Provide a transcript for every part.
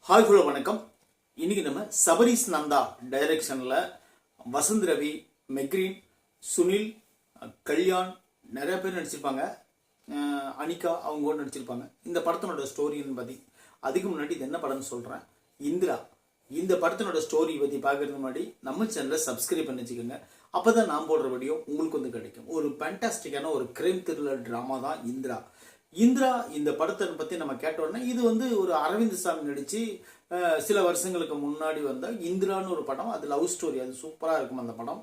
Hi hello வணக்கம். இன்னைக்கு நம்ம சபரிஸ் நந்தா டைரக்ஷனில் வசந்த் ரவி, மெக்ரீன், சுனில், கல்யாண் நிறைய பேர் நடிச்சிருப்பாங்க. அனிகா அவங்க கூட நடிச்சிருப்பாங்க. இந்த படத்தினோட ஸ்டோரின்னு பற்றி அதுக்கு முன்னாடி இது என்ன படம்னு சொல்கிறேன். இந்திரா. இந்த படத்தினோட ஸ்டோரி பற்றி பார்க்கறதுக்கு முன்னாடி நம்ம சேனலை சப்ஸ்கிரைப் பண்ணி வச்சுக்கோங்க. அப்போ தான் நான் போடுற வீடியோ உங்களுக்கு வந்து கிடைக்கும். ஒரு ஃபேண்டாஸ்டிக்கான ஒரு கிரைம் த்ரில்லர் ட்ராமா தான் இந்திரா. இந்த படத்தை பற்றி நம்ம கேட்டோடனே இது வந்து ஒரு அரவிந்த் சாமி நடித்து சில வருஷங்களுக்கு முன்னாடி வந்த இந்திரான்னு ஒரு படம். அது லவ் ஸ்டோரி. அது சூப்பராக இருக்கும் அந்த படம்.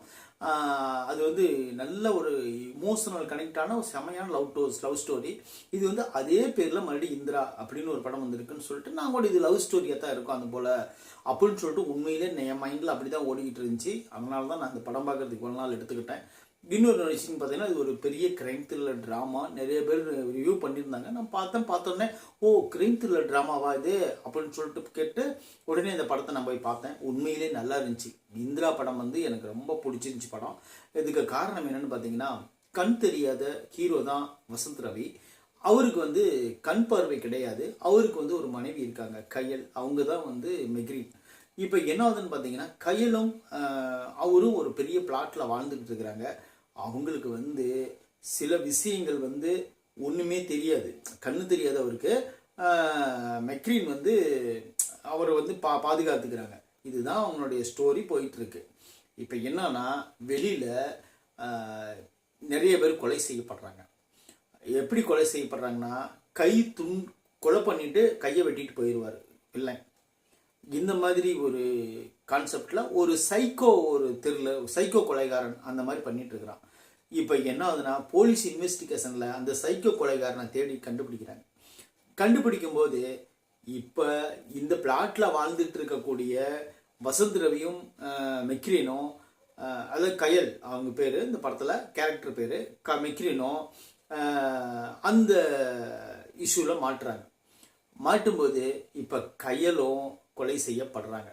அது வந்து நல்ல ஒரு இமோஷனல் கனெக்டான ஒரு செமையான லவ் ஸ்டோரி. இது வந்து அதே பேரில் மறுபடியும் இந்திரா அப்படின்னு ஒரு படம் வந்திருக்குன்னு சொல்லிட்டு நான் கூட இது லவ் ஸ்டோரியாக தான் இருக்கும் அது போல் அப்படின்னு சொல்லிட்டு உண்மையிலே என் மைண்டில் அப்படி தான் ஓடிக்கிட்டு இருந்துச்சு. அதனால தான் நான் அந்த படம் பார்க்கறதுக்கு இவ்வளோ நாள் எடுத்துக்கிட்டேன். இன்னொரு விஷயம் பார்த்தீங்கன்னா இது ஒரு பெரிய கிரைம் த்ரில்லர் ட்ராமா. நிறைய பேர் ரிவ்யூ பண்ணியிருந்தாங்க. நான் பார்த்தோன்னே ஓ கிரைம் த்ரில்லர் ட்ராமாவா இது அப்படின்னு சொல்லிட்டு கேட்டு உடனே இந்த படத்தை நான் போய் பார்த்தேன். உண்மையிலே நல்லா இருந்துச்சு. இந்திரா படம் வந்து எனக்கு ரொம்ப பிடிச்சிருந்துச்சு படம். இதுக்கு காரணம் என்னன்னு பார்த்தீங்கன்னா, கண் தெரியாத ஹீரோ தான் வசந்த் ரவி. அவருக்கு வந்து கண் பார்வை கிடையாது. அவருக்கு வந்து ஒரு மனைவி இருக்காங்க, கயல். அவங்க தான் வந்து மெக்ரீன். இப்போ என்ன ஆகுதுன்னு பார்த்தீங்கன்னா, கயலும் அவரும் ஒரு பெரிய பிளாட்டில் வாழ்ந்துக்கிட்டு இருக்கிறாங்க. அவங்களுக்கு வந்து சில விஷயங்கள் வந்து ஒன்றுமே தெரியாது. கண்ணு தெரியாது அவருக்கு. மெக்ரீன் வந்து அவரை வந்து பாதுகாத்துக்கிறாங்க. இதுதான் அவங்களுடைய ஸ்டோரி போயிட்டுருக்கு. இப்போ என்னன்னா, வெளியில் நிறைய பேர் கொலை செய்யப்படுறாங்க. எப்படி கொலை செய்யப்படுறாங்கன்னா, கொலை பண்ணிட்டு கையை வெட்டிட்டு போயிடுவார் இல்லை. இந்த மாதிரி ஒரு கான்செப்டில் ஒரு சைக்கோ கொலைகாரன் அந்த மாதிரி பண்ணிட்டு இருக்கிறான். இப்போ என்ன ஆகுதுன்னா, போலீஸ் இன்வெஸ்டிகேஷனில் அந்த சைக்கோ கொலைகாரனை தேடி கண்டுபிடிக்கிறாங்க. கண்டுபிடிக்கும் போது இப்போ இந்த பிளாட்டில் வாழ்ந்துட்டு இருக்கக்கூடிய வசந்த் ரவியும் மெக்ரீனும், அதாவது கயல் அவங்க பேர், இந்த படத்தில் கேரக்டர் பேர் மெக்ரீனும் அந்த இஷ்யூவில் மாட்டும்போது இப்போ கயலும் கொலை செய்யப்படுறாங்க.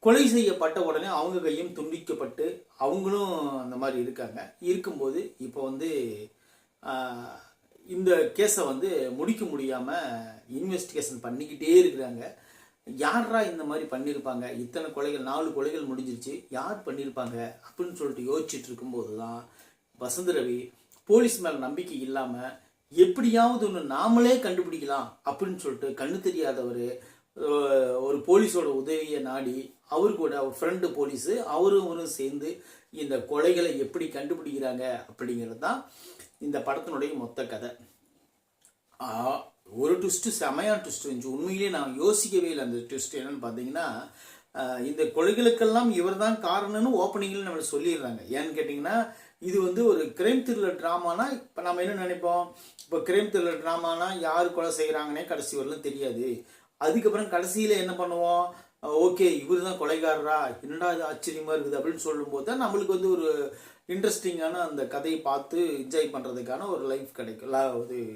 கொலை செய்யப்பட்ட உடனே அவங்க கையும் துண்டிக்கப்பட்டு அவங்களும் அந்த மாதிரி இருக்கும்போது இப்போ வந்து இந்த கேஸை வந்து முடிக்க முடியாமல் இன்வெஸ்டிகேஷன் பண்ணிக்கிட்டே இருக்கிறாங்க. யாரா இந்த மாதிரி பண்ணியிருப்பாங்க, இத்தனை கொலைகள் 4 கொலைகள் முடிஞ்சிருச்சு, யார் பண்ணியிருப்பாங்க அப்படின்னு சொல்லிட்டு யோசிச்சுட்டு இருக்கும்போது தான் வசந்த் ரவி போலீஸ் மேலே நம்பிக்கை இல்லாமல் எப்படியாவது ஒன்று நாமளே கண்டுபிடிக்கலாம் அப்படின்னு சொல்லிட்டு கண்ணு தெரியாதவர் ஒரு போலீஸோட உதவியை நாடி அவரு கூட அவர் ஃப்ரெண்டு போலீஸு அவரும் சேர்ந்து இந்த கொலைகளை எப்படி கண்டுபிடிக்கிறாங்க அப்படிங்கிறது தான் இந்த படத்தினுடைய மொத்த கதை. ஒரு ட்விஸ்ட்டு, செமையான ட்விஸ்ட் இருந்துச்சு. உண்மையிலேயே நான் யோசிக்கவே இல்லை. அந்த ட்விஸ்ட் என்னன்னு பார்த்தீங்கன்னா, இந்த கொலைகளுக்கெல்லாம் இவர் தான் காரணம்னு ஓப்பனிங்கில் நம்ம சொல்லிடுறாங்க. ஏன்னு கேட்டிங்கன்னா, இது வந்து ஒரு கிரைம் த்ரில்லர் ட்ராமானா இப்போ நம்ம என்ன நினைப்போம், இப்போ கிரைம் த்ரில்லர் ட்ராமானா யார் கொலை செய்கிறாங்கன்னே கடைசி வரலும் தெரியாது. அதுக்கப்புறம் கடைசியில் என்ன பண்ணுவோம், ஓகே இவர் தான் கொலைகாரரா, என்னடா இது ஆச்சரியமாக இருக்குது அப்படின்னு சொல்லும்போது தான் நம்மளுக்கு வந்து ஒரு இன்ட்ரெஸ்டிங்கான அந்த கதையை பார்த்து என்ஜாய் பண்ணுறதுக்கான ஒரு லைஃப் கிடைக்கும்,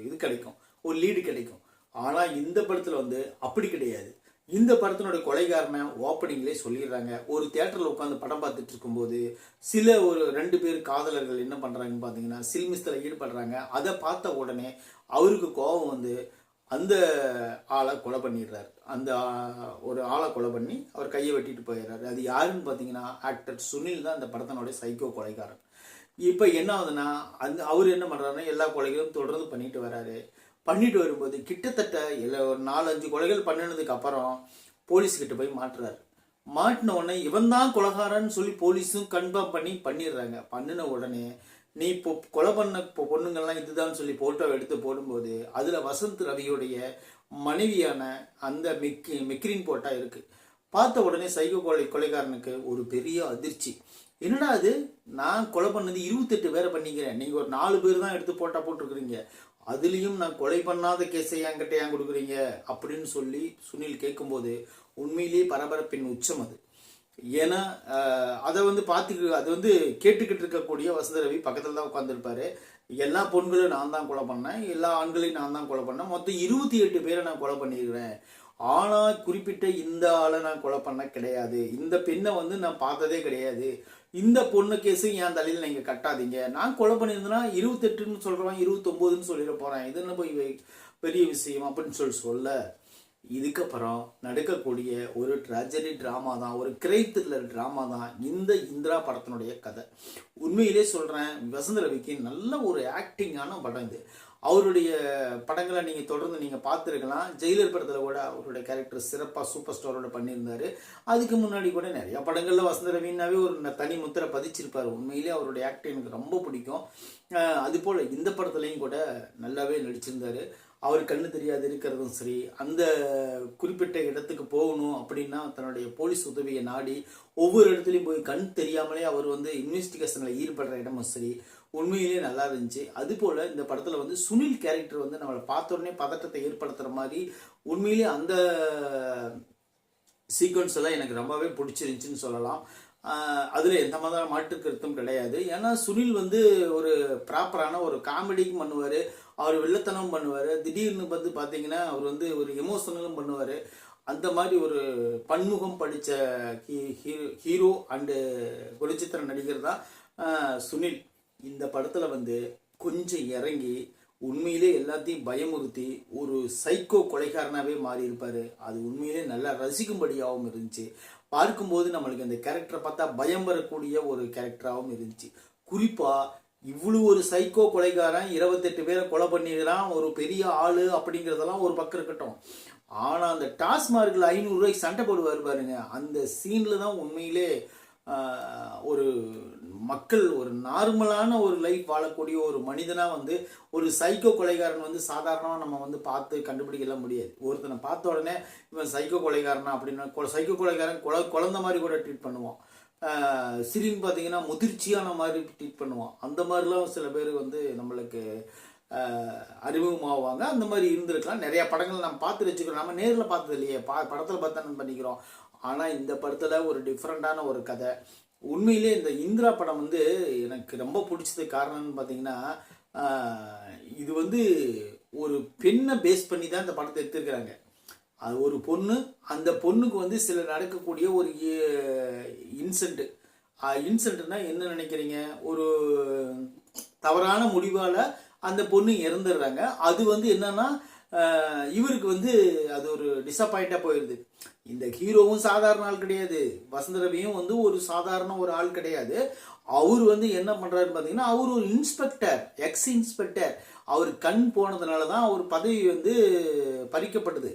இது கிடைக்கும், ஒரு லீடு கிடைக்கும். ஆனால் இந்த படத்தில் வந்து அப்படி கிடையாது. இந்த படத்தினுடைய கொலைகாரனை ஓப்பனிங்லேயே சொல்லிடுறாங்க. ஒரு தியேட்டரில் உட்காந்து படம் பார்த்துட்டு இருக்கும்போது ஒரு 2 பேர் காதலர்கள் என்ன பண்ணுறாங்கன்னு பார்த்தீங்கன்னா, சில்மிஸ்தில் ஈடுபடுறாங்க. அதை பார்த்த உடனே அவருக்கு கோபம் வந்து அந்த ஆளை கொலை பண்ணிடுறாரு. அந்த ஒரு ஆளை கொலை பண்ணி அவர் கையை வெட்டிட்டு போயிடுறாரு. அது யாருன்னு பார்த்தீங்கன்னா, ஆக்டர் சுனில் தான் அந்த படத்தினுடைய சைக்கோ கொலைகாரன். இப்போ என்ன ஆகுதுன்னா, அவர் என்ன பண்ணுறாருன்னா, எல்லா கொலைகளும் தொடர்ந்து பண்ணிட்டு வரும்போது கிட்டத்தட்ட ஒரு 4-5 கொலைகள் பண்ணினதுக்கு அப்புறம் போலீஸ்கிட்ட போய் மாட்டின உடனே இவன் தான் கொலைகாரன்னு சொல்லி போலீஸும் கன்ஃபார்ம் பண்ணிடுறாங்க. பண்ணின உடனே நீ இப்போ கொலை பண்ண பொண்ணுங்கள்லாம் இதுதான் சொல்லி போட்டோ எடுத்து போடும்போது அதில் வசந்த் ரவியுடைய மனைவியான அந்த மெக்ரீன் போட்டா இருக்கு. பார்த்த உடனே சைக்கோ கொலைகாரனுக்கு ஒரு பெரிய அதிர்ச்சி. என்னடா அது, நான் கொலை பண்ணது 28 பேரை பண்ணிக்கிறேன், நீங்கள் ஒரு 4 பேர் தான் எடுத்து போட்டிருக்கிறீங்க, அதுலேயும் நான் கொலை பண்ணாத கேஸை என்கிட்ட ஏன் கொடுக்குறீங்க அப்படின்னு சொல்லி சுனில் கேட்கும்போது உண்மையிலேயே பரபரப்பின் உச்சம் அது. ஏன்னா அதை வந்து அது வந்து கேட்டுக்கிட்டு இருக்கக்கூடிய வசந்த் ரவி பக்கத்தில் தான் உட்காந்துருப்பாரு. எல்லா பொண்களும் நான் தான் கொலை பண்ணேன், எல்லா ஆண்களையும் நான் தான் கொலை பண்ணேன், மொத்தம் 28 பேரை நான் கொலை பண்ணியிருக்கிறேன், ஆனால் குறிப்பிட்ட இந்த ஆளை நான் கொலை பண்ண கிடையாது, இந்த பெண்ணை வந்து நான் பார்த்ததே கிடையாது, இந்த பொண்ணு கேஸும் என் தலையில் நீங்கள் கட்டாதீங்க, நான் கொலை பண்ணியிருந்தேன்னா 28ன்னு சொல்கிறேன், 29ன்னு சொல்லிட போகிறேன், இது என்ன போய் பெரிய விஷயம் அப்படின்னு சொல்ல இதுக்கப்புறம் நடக்கக்கூடிய ஒரு ட்ராஜடி ட்ராமா தான், ஒரு கிரைம் த்ரில்லர் ட்ராமா தான் இந்த இந்திரா படத்தினுடைய கதை. உண்மையிலே சொல்கிறேன், வசந்த ரவிக்கு நல்ல ஒரு ஆக்டிங்கான படம் இது. அவருடைய படங்களை நீங்கள் தொடர்ந்து நீங்கள் பார்த்துருக்கலாம். ஜெயிலர் படத்தில் கூட அவருடைய கேரக்டர் சிறப்பாக சூப்பர் ஸ்டாரோட பண்ணியிருந்தார். அதுக்கு முன்னாடி கூட நிறையா படங்களில் வசந்த ரவினாவே ஒரு தனி முத்திரை பதிச்சிருப்பார். உண்மையிலே அவருடைய ஆக்டிங் எனக்கு ரொம்ப பிடிக்கும். அதுபோல் இந்த படத்துலையும் கூட நல்லாவே நடிச்சிருந்தார். அவர் கண்ணு தெரியாது இருக்கிறதும் சரி, அந்த குறிப்பிட்ட இடத்துக்கு போகணும் அப்படின்னா தன்னுடைய போலீஸ் உதவியை நாடி ஒவ்வொரு இடத்துலையும் போய் கண் தெரியாமலே அவர் இன்வெஸ்டிகேஷனில் ஈடுபடுற இடமும் சரி, உண்மையிலேயே நல்லா இருந்துச்சு. அதுபோல் இந்த படத்தில் சுனில் கேரக்டர் நம்மளை பார்த்த உடனே பதட்டத்தை ஏற்படுத்துகிற மாதிரி உண்மையிலேயே அந்த சீக்வன்ஸ் எல்லாம் எனக்கு ரொம்பவே பிடிச்சிருந்துச்சின்னு சொல்லலாம். அதில் எந்த மாதிரி மாற்று கருத்தும் கிடையாது. ஏன்னா சுனில் ஒரு ப்ராப்பரான ஒரு காமெடிக்கும் பண்ணுவார், அவர் வில்லத்தனமும் பண்ணுவார், திடீர்னு பார்த்தீங்கன்னா அவர் ஒரு எமோஷனலும் பண்ணுவார். அந்த மாதிரி ஒரு பன்முகம் படித்த ஹீரோ அண்டு குணச்சித்திர நடிகர் தான் சுனில். இந்த படத்தில் கொஞ்சம் இறங்கி உண்மையிலே எல்லாத்தையும் பயமுறுத்தி ஒரு சைக்கோ கொலைகாரனாகவே மாறி இருப்பார். அது உண்மையிலே நல்லா ரசிக்கும்படியாகவும் இருந்துச்சு. பார்க்கும்போது நம்மளுக்கு அந்த கேரக்டரை பார்த்தா பயம் வரக்கூடிய ஒரு கேரக்டராகவும் இருந்துச்சு. குறிப்பாக இவ்வளோ ஒரு சைக்கோ கொலைகாரன் 28 பேரை கொலை பண்ணிடுறான், ஒரு பெரிய ஆள் அப்படிங்கிறதெல்லாம் ஒரு பக்கம் இருக்கட்டும். ஆனால் அந்த டாஸ்மார்க்கில் 500 ரூபாய்க்கு சண்டை போடுவார் பாருங்க, அந்த சீனில் தான் உண்மையிலே ஒரு மக்கள் ஒரு நார்மலான ஒரு லைஃப் வாழக்கூடிய ஒரு மனிதனாக ஒரு சைக்கோ கொலைகாரன் சாதாரணமாக நம்ம பார்த்து கண்டுபிடிக்கலாம் முடியாது. ஒருத்தனை பார்த்த உடனே இவன் சைக்கோ கொலைகாரனா அப்படின்னா சைக்கோ கொலைகாரன் குழந்த மாதிரி கூட ட்ரீட் பண்ணுவான். சிரின்னு பார்த்தீங்கன்னா முதிர்ச்சியான மாதிரி ட்ரீட் பண்ணுவான். அந்த மாதிரிலாம் சில பேர் நம்மளுக்கு அறிமுகமாவாங்க. அந்த மாதிரி இருந்திருக்கலாம். நிறையா படங்கள் நம்ம பார்த்து வச்சுக்கிறோம், நம்ம நேரில் பார்த்தது இல்லையே, படத்தில் பார்த்தா பண்ணிக்கிறோம். ஆனால் இந்த படத்தில் ஒரு டிஃப்ரெண்ட்டான ஒரு கதை. உண்மையிலே இந்த இந்திரா படம் எனக்கு ரொம்ப பிடிச்சது காரணம்னு பார்த்தீங்கன்னா, இது ஒரு பெண்ணை பேஸ் பண்ணி தான் இந்த படத்தை எடுத்துருக்கிறாங்க. அது ஒரு பொண்ணு, அந்த பொண்ணுக்கு சில நடக்கக்கூடிய ஒரு இன்சென்ட்னா என்ன நினைக்கிறீங்க, ஒரு தவறான முடிவால் அந்த பொண்ணு இறந்துடுறாங்க. அது என்னன்னா இவருக்கு அது ஒரு டிசப்பாயிண்டாக போயிடுது. இந்த ஹீரோவும் சாதாரண ஆள் கிடையாது, வசந்த ரவியும் ஒரு சாதாரண ஒரு ஆள் கிடையாது. அவர் என்ன பண்ணுறாருன்னு பார்த்தீங்கன்னா, அவர் ஒரு இன்ஸ்பெக்டர், எக்ஸ் இன்ஸ்பெக்டர். அவர் கண் போனதுனால தான் அவர் பதவி பறிக்கப்பட்டது.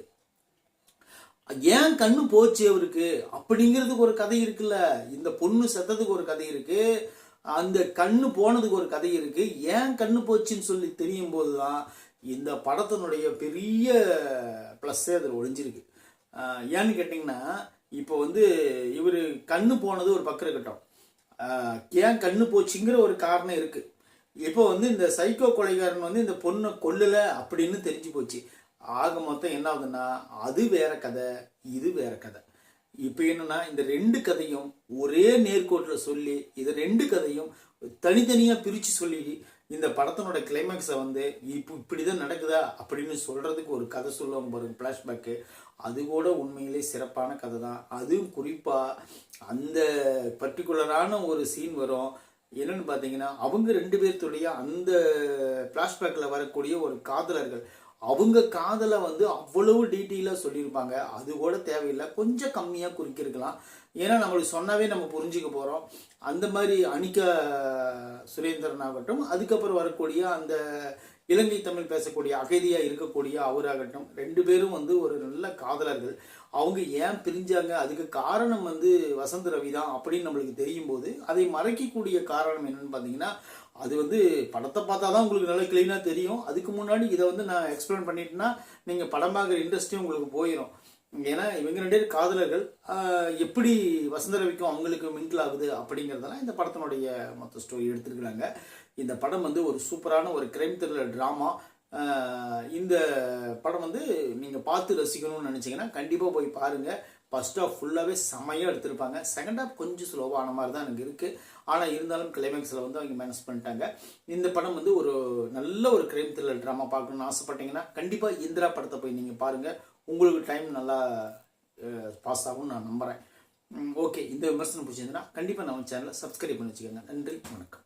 ஏன் கண்ணு போச்சு அவருக்கு அப்படிங்கிறதுக்கு ஒரு கதை இருக்குல்ல. இந்த பொண்ணு செத்ததுக்கு ஒரு கதை இருக்கு, அந்த கண்ணு போனதுக்கு ஒரு கதை இருக்கு. ஏன் கண்ணு போச்சுன்னு சொல்லி தெரியும் போது தான் இந்த படத்தினுடைய பெரிய ப்ளஸ்ஸே அதில் ஒழிஞ்சிருக்கு. ஏன்னு கேட்டிங்கன்னா, இப்போ இவர் கண்ணு போனது ஒரு பக்கம் இருக்கட்டும், ஏன் கண்ணு போச்சுங்கிற ஒரு காரணம் இருக்குது. இப்போ இந்த சைக்கோ கொலைகாரன் இந்த பொண்ணை கொல்லலை அப்படின்னு தெரிஞ்சு போச்சு. ஆக மொத்தம் என்ன ஆகுதுன்னா, அது வேற கதை, இது வேற கதை. இப்போ என்னன்னா, இந்த ரெண்டு கதையும் ஒரே நேர்கோட்டில் சொல்லி இது ரெண்டு கதையும் தனித்தனியாக பிரித்து சொல்லி இந்த படத்தினோட கிளைமேக்ஸை இப்போ இப்படி தான் நடக்குதா அப்படின்னு சொல்கிறதுக்கு ஒரு கதை சொல்லுவாங்க பாருங்க, ஃப்ளாஷ்பேக்கு. அது கூட உண்மையிலே சிறப்பான கதை தான். அதுவும் குறிப்பாக அந்த பர்டிகுலரான ஒரு சீன் வரும். என்னென்னு பார்த்தீங்கன்னா, அவங்க 2 பேர்த்துடைய அந்த ஃப்ளாஷ்பேக்கில் வரக்கூடிய ஒரு காதலர்கள், அவங்க காதலை அவ்வளவு டீட்டெயிலாக சொல்லியிருப்பாங்க. அது கூட தேவையில்லை, கொஞ்சம் கம்மியாக குறிக்கிருக்கலாம். ஏன்னா நம்மளுக்கு சொன்னாவே நம்ம புரிஞ்சுக்க போகிறோம். அந்த மாதிரி அனிகா சுரேந்திரன் ஆகட்டும், அதுக்கப்புறம் வரக்கூடிய அந்த இலங்கை தமிழ் பேசக்கூடிய அகதியாக இருக்கக்கூடிய அவராகட்டும், 2 பேரும் ஒரு நல்ல காதலர்கள். அவங்க ஏன் பிரிஞ்சாங்க, அதுக்கு காரணம் வசந்த ரவி தான் அப்படின்னு நம்மளுக்கு தெரியும் போது அதை மறைக்கக்கூடிய காரணம் என்னன்னு பார்த்தீங்கன்னா, அது படத்தை பார்த்தா தான் உங்களுக்கு நல்லா கிளீனாக தெரியும். அதுக்கு முன்னாடி இதை நான் எக்ஸ்பிளைன் பண்ணிட்டேன்னா நீங்கள் படம் பார்க்குற இன்ட்ரெஸ்ட்டும் உங்களுக்கு போயிடும். ஏன்னா இவங்க 2 பேர் காதலர்கள், எப்படி வசந்த ரவிக்கும் அவங்களுக்கு மிங்கிள் ஆகுது அப்படிங்கிறதெல்லாம் இந்த படத்தினுடைய மொத்த ஸ்டோரி எடுத்துருக்குறாங்க. இந்த படம் ஒரு சூப்பரான ஒரு கிரைம் த்ரில்லர் ட்ராமா. இந்த படம் நீங்கள் பார்த்து ரசிக்கணும்னு நினச்சிங்கன்னா கண்டிப்பாக போய் பாருங்கள். ஃபர்ஸ்ட் ஹாஃப் ஃபுல்லாகவே செமையாக எடுத்திருப்பாங்க. செகண்ட் ஹாஃப் கொஞ்சம் ஸ்லோவான மாதிரி தான் எனக்கு இருக்குது. ஆனால் இருந்தாலும் கிளைமேக்ஸில் அவங்க மேனேஜ் பண்ணிட்டாங்க. இந்த படம் ஒரு நல்ல ஒரு கிரைம் த்ரில்லர் ட்ராமா பார்க்கணுன்னு ஆசைப்பட்டீங்கன்னா கண்டிப்பாக இந்திரா படத்தை போய் நீங்கள் பாருங்கள். உங்களுக்கு டைம் நல்லா பாஸ் ஆகும்னு நான் நம்புகிறேன். ஓகே, இந்த விமர்சனம் பிடிச்சிருந்ததுன்னா கண்டிப்பாக நம்ம சேனலை சப்ஸ்கிரைப் பண்ணி வச்சுக்கோங்க. நன்றி, வணக்கம்.